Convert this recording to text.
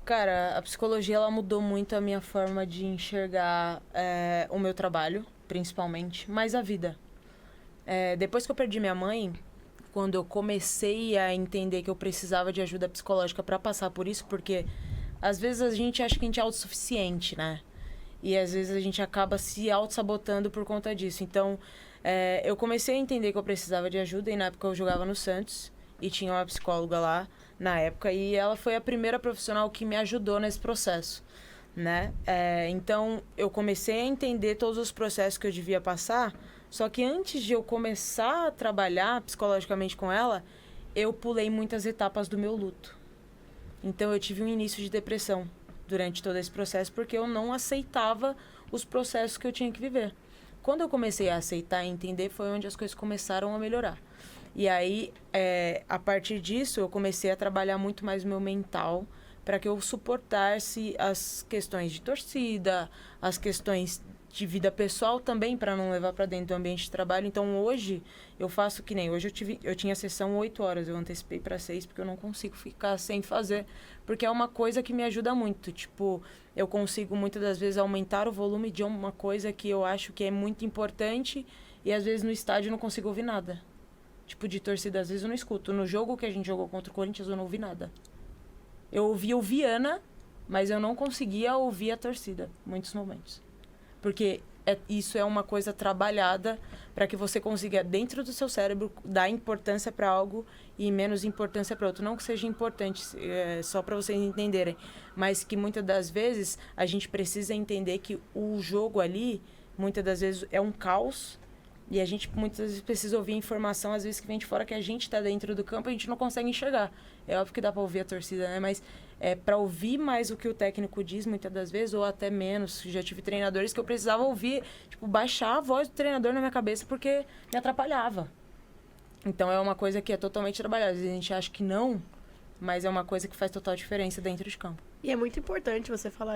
Cara, a psicologia, ela mudou muito a minha forma de enxergar o meu trabalho, principalmente, mas a vida. Depois que eu perdi minha mãe, quando eu comecei a entender que eu precisava de ajuda psicológica para passar por isso, porque às vezes a gente acha que a gente é autossuficiente, né? E às vezes a gente acaba se auto-sabotando por conta disso. Então, eu comecei a entender que eu precisava de ajuda, e na época eu jogava no Santos, e tinha uma psicóloga lá, na época, e ela foi a primeira profissional que me ajudou nesse processo, né? Então, eu comecei a entender todos os processos que eu devia passar, só que antes de eu começar a trabalhar psicologicamente com ela, eu pulei muitas etapas do meu luto. Então, eu tive um início de depressão durante todo esse processo, porque eu não aceitava os processos que eu tinha que viver. Quando eu comecei a aceitar e entender, foi onde as coisas começaram a melhorar. E aí, a partir disso, eu comecei a trabalhar muito mais o meu mental para que eu suportasse as questões de torcida, as questões de vida pessoal também, para não levar para dentro do ambiente de trabalho. Então, hoje, eu faço que nem... Hoje eu tinha sessão 8 horas, eu antecipei para 6, porque eu não consigo ficar sem fazer, porque é uma coisa que me ajuda muito. Tipo, eu consigo, muitas das vezes, aumentar o volume de uma coisa que eu acho que é muito importante, e, às vezes, no estádio eu não consigo ouvir nada. Tipo, de torcida, às vezes eu não escuto. No jogo que a gente jogou contra o Corinthians, eu não ouvi nada. Eu ouvia o Viana, mas eu não conseguia ouvir a torcida, em muitos momentos. Porque isso é uma coisa trabalhada para que você consiga, dentro do seu cérebro, dar importância para algo e menos importância para outro. Não que seja importante, só para vocês entenderem, mas que muitas das vezes a gente precisa entender que o jogo ali, muitas das vezes, é um caos. E a gente muitas vezes precisa ouvir informação, às vezes que vem de fora, que a gente está dentro do campo e a gente não consegue enxergar. É óbvio que dá para ouvir a torcida, né? Mas para ouvir mais o que o técnico diz, muitas das vezes, ou até menos. Já tive treinadores que eu precisava ouvir, tipo, baixar a voz do treinador na minha cabeça porque me atrapalhava. Então é uma coisa que é totalmente trabalhada. Às vezes a gente acha que não, mas é uma coisa que faz total diferença dentro de campo. E é muito importante você falar